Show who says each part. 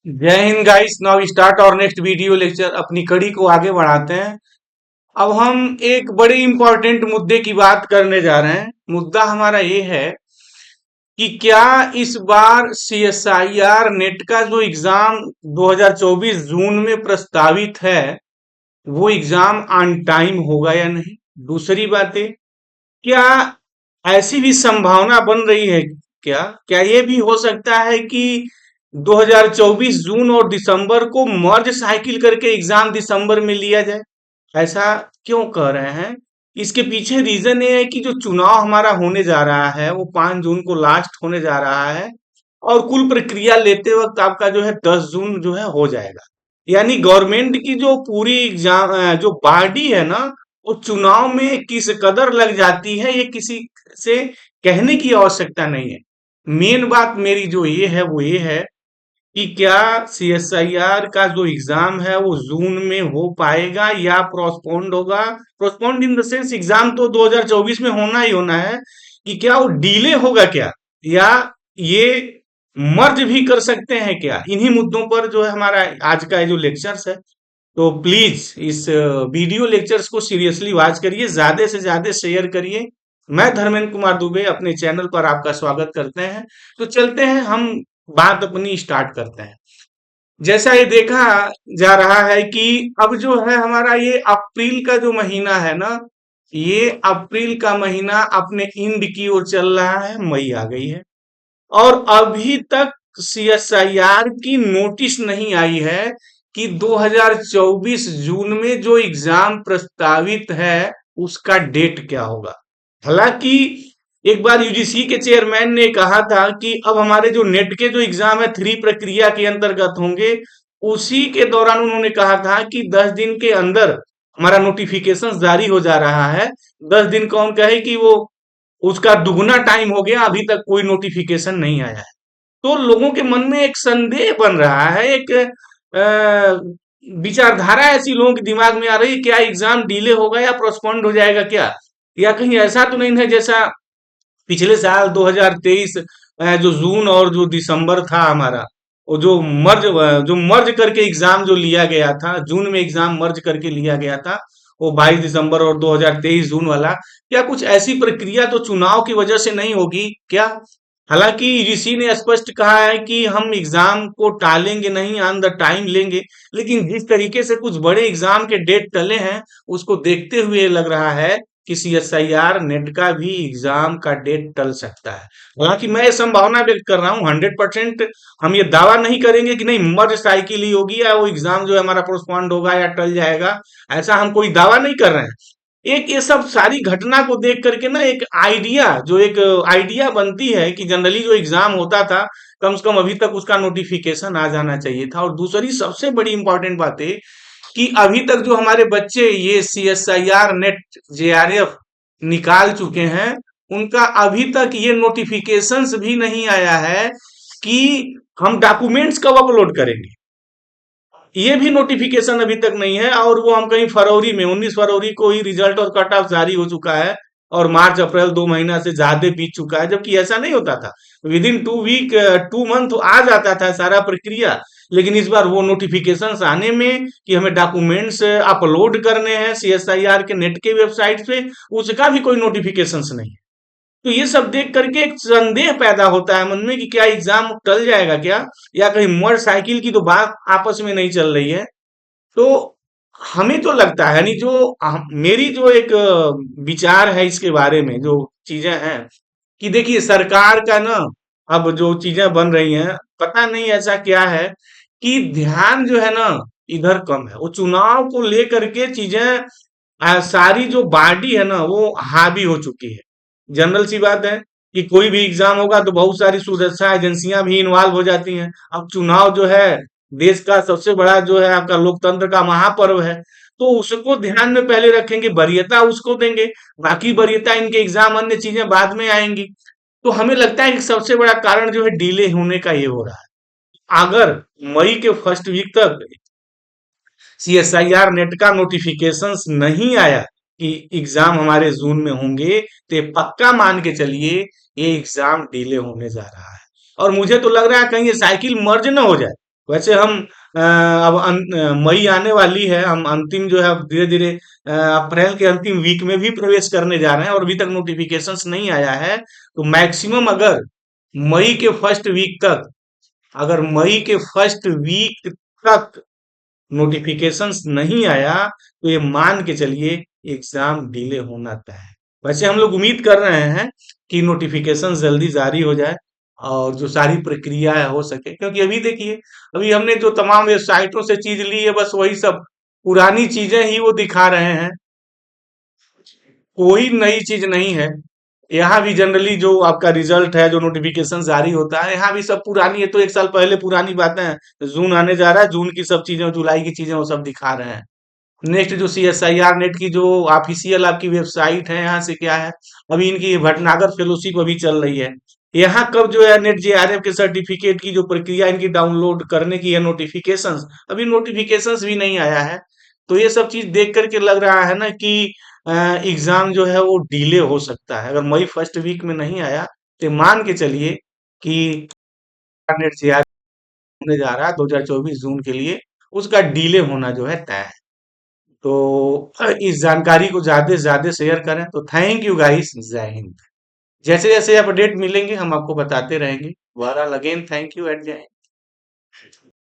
Speaker 1: जय Hind guys. Now start और next video lecture. अपनी कड़ी को आगे बढ़ाते हैं। अब हम एक बड़े इंपॉर्टेंट मुद्दे की बात करने जा रहे हैं। मुद्दा हमारा ये है कि क्या इस बार सीएसआईआर नेट का जो एग्जाम 2024 जून में प्रस्तावित है वो एग्जाम ऑन टाइम होगा या नहीं। दूसरी बात है, क्या ऐसी भी संभावना बन रही है, क्या क्या ये भी हो सकता है कि 2024 जून और दिसंबर को मर्ज साइकिल करके एग्जाम दिसंबर में लिया जाए। ऐसा क्यों कह रहे हैं? इसके पीछे रीजन ये है कि जो चुनाव हमारा होने जा रहा है वो 5 जून को लास्ट होने जा रहा है और कुल प्रक्रिया लेते वक्त आपका जो है 10 जून जो है हो जाएगा। यानी गवर्नमेंट की जो पूरी एग्जाम जो बॉडी है ना, वो चुनाव में किस कदर लग जाती है ये किसी से कहने की आवश्यकता नहीं है। मेन बात मेरी जो ये है वो ये है कि क्या सीएसआईआर का जो एग्जाम है वो जून में हो पाएगा या प्रोस्पोन्ड होगा। प्रोस्पोन्ड इन द सेंस एग्जाम तो 2024 में होना ही होना है, कि क्या वो डिले होगा क्या, या ये मर्ज भी कर सकते हैं क्या। इन्हीं मुद्दों पर जो है हमारा आज का ये जो लेक्चर्स है, तो प्लीज इस वीडियो लेक्चर्स को सीरियसली वॉच करिए, ज्यादा से ज्यादा शेयर करिए। मैं धर्मेंद्र कुमार दुबे अपने चैनल पर आपका स्वागत करते हैं। तो चलते हैं, हम बात अपनी स्टार्ट करते हैं। जैसा ये देखा जा रहा है कि अब जो है हमारा ये अप्रैल का जो महीना है ना, ये अप्रैल का महीना अपने एंड की ओर चल रहा है, मई आ गई है और अभी तक सीएसआईआर की नोटिस नहीं आई है कि 2024 जून में जो एग्जाम प्रस्तावित है उसका डेट क्या होगा। हालांकि एक बार यूजीसी के चेयरमैन ने कहा था कि अब हमारे जो नेट के जो एग्जाम है 3 प्रक्रिया के अंतर्गत होंगे। उसी के दौरान उन्होंने कहा था कि 10 दिन के अंदर हमारा नोटिफिकेशन जारी हो जा रहा है। 10 दिन कौन कहे कि वो उसका दुगना टाइम हो गया, अभी तक कोई नोटिफिकेशन नहीं आया है। तो लोगों के मन में एक संदेह बन रहा है, एक विचारधारा ऐसी लोगों के दिमाग में आ रही है, क्या एग्जाम डिले होगा या पोस्टपोन्ड हो जाएगा क्या, या कहीं ऐसा तो नहीं है जैसा पिछले साल 2023 जो जून और जो दिसंबर था हमारा, वो जो मर्ज करके एग्जाम जो लिया गया था, जून में एग्जाम मर्ज करके लिया गया था, वो 22 दिसंबर और 2023 जून वाला, क्या कुछ ऐसी प्रक्रिया तो चुनाव की वजह से नहीं होगी क्या। हालांकि यूजीसी ने स्पष्ट कहा है कि हम एग्जाम को टालेंगे नहीं, ऑन द टाइम लेंगे, लेकिन जिस तरीके से कुछ बड़े एग्जाम के डेट टले हैं उसको देखते हुए लग रहा है कि सीएसआईआर नेट का भी एग्जाम का डेट टल सकता है। हालांकि मैं ये संभावना व्यक्त कर रहा हूँ, 100% हम ये दावा नहीं करेंगे कि नहीं मर्ज साइकिल ही होगी या वो एग्जाम जो है हमारा पोस्टपोन्ड होगा या टल जाएगा। ऐसा हम कोई दावा नहीं कर रहे हैं। एक ये सब सारी घटना को देख करके ना एक आइडिया बनती है कि जनरली जो एग्जाम होता था, कम से कम अभी तक उसका नोटिफिकेशन आ जाना चाहिए था। और दूसरी सबसे बड़ी इंपॉर्टेंट बात है कि अभी तक जो हमारे बच्चे ये सीएसआईआर नेट जेआरएफ निकाल चुके हैं, उनका अभी तक ये नोटिफिकेशंस भी नहीं आया है कि हम डॉक्यूमेंट्स कब अपलोड करेंगे। ये भी नोटिफिकेशन अभी तक नहीं है, और वो हम कहीं फरवरी में 19 फरवरी को ही रिजल्ट और कट ऑफ जारी हो चुका है और मार्च अप्रैल 2 महीना से ज्यादा बीत चुका है, जबकि ऐसा नहीं होता था। विद इन 2 वीक 2 मंथ आ जाता था सारा प्रक्रिया। लेकिन इस बार वो नोटिफिकेशन आने में कि हमें डॉक्यूमेंट्स अपलोड करने हैं सीएसआईआर के नेट के वेबसाइट पे, उसका भी कोई नोटिफिकेशन नहीं है। तो ये सब देख करके एक संदेह पैदा होता है मन में कि क्या एग्जाम टल जाएगा क्या, या कहीं मोटर साइकिल की तो बात आपस में नहीं चल रही है। तो हमें तो लगता है, यानी मेरी जो एक विचार है इसके बारे में, जो चीजें हैं कि देखिए सरकार का ना, अब जो चीजें बन रही हैं, पता नहीं ऐसा क्या है कि ध्यान जो है ना इधर कम है। वो चुनाव को लेकर के चीजें सारी जो बॉडी है ना वो हावी हो चुकी है। जनरल सी बात है कि कोई भी एग्जाम होगा तो बहुत सारी सुरक्षा एजेंसियां भी इन्वॉल्व हो जाती हैं। अब चुनाव जो है देश का सबसे बड़ा जो है आपका लोकतंत्र का महापर्व है, तो उसको ध्यान में पहले रखेंगे, वरीयता उसको देंगे। बाकी वरीयता इनके एग्जाम अन्य चीजें बाद में आएंगी। तो हमें लगता है कि सबसे बड़ा कारण जो है डिले होने का ये हो रहा है। अगर मई के फर्स्ट वीक तक सीएसआईआर नेट का नोटिफिकेशंस नहीं आया कि एग्जाम हमारे जून में होंगे, तो ये पक्का मान के चलिए ये एग्जाम डिले होने जा रहा है। और मुझे तो लग रहा है कहीं ये साइकिल मर्ज ना हो जाए। वैसे हम अब मई आने वाली है, हम अंतिम जो है धीरे धीरे अप्रैल के अंतिम वीक में भी प्रवेश करने जा रहे हैं और अभी तक नोटिफिकेशंस नहीं आया है। तो मैक्सिमम अगर मई के फर्स्ट वीक तक, अगर मई के फर्स्ट वीक तक नोटिफिकेशंस नहीं आया तो ये मान के चलिए एग्जाम डिले होना तय है। वैसे हम लोग उम्मीद कर रहे हैं कि नोटिफिकेशन जल्दी जारी हो जाए और जो सारी प्रक्रिया है हो सके, क्योंकि अभी देखिए, अभी हमने जो तमाम वेबसाइटों से चीज ली है बस वही सब पुरानी चीजें ही वो दिखा रहे हैं, कोई नई चीज नहीं है। यहाँ भी जनरली जो आपका रिजल्ट है, जो नोटिफिकेशन जारी होता है, यहाँ भी सब पुरानी है, तो एक साल पहले पुरानी बातें हैं। जून आने जा रहा है, जून की सब चीजें, जुलाई की चीजें वो सब दिखा रहे हैं। नेक्स्ट जो CSIR नेट की जो ऑफिशियल आपकी वेबसाइट है, यहाँ से क्या है, अभी इनकी भटनागर फेलोशिप अभी चल रही है। यहाँ कब जो है नेट JRF के सर्टिफिकेट की जो प्रक्रिया इनकी डाउनलोड करने की है, नोटिफिकेशंस, अभी नोटिफिकेशंस भी नहीं आया है। तो ये सब चीज देख करके लग रहा है ना कि एग्जाम जो है वो डिले हो सकता है। अगर मई फर्स्ट वीक में नहीं आया तो मान के चलिए कि नेट JRF होने जा रहा है 2024 जून के लिए, उसका डिले होना जो है तय है। तो इस जानकारी को ज्यादा से ज्यादा शेयर करें। तो थैंक यू गाइस, जय हिंद। जैसे जैसे अपडेट मिलेंगे हम आपको बताते रहेंगे। वरल अगेन थैंक यू एंड जय हिंद।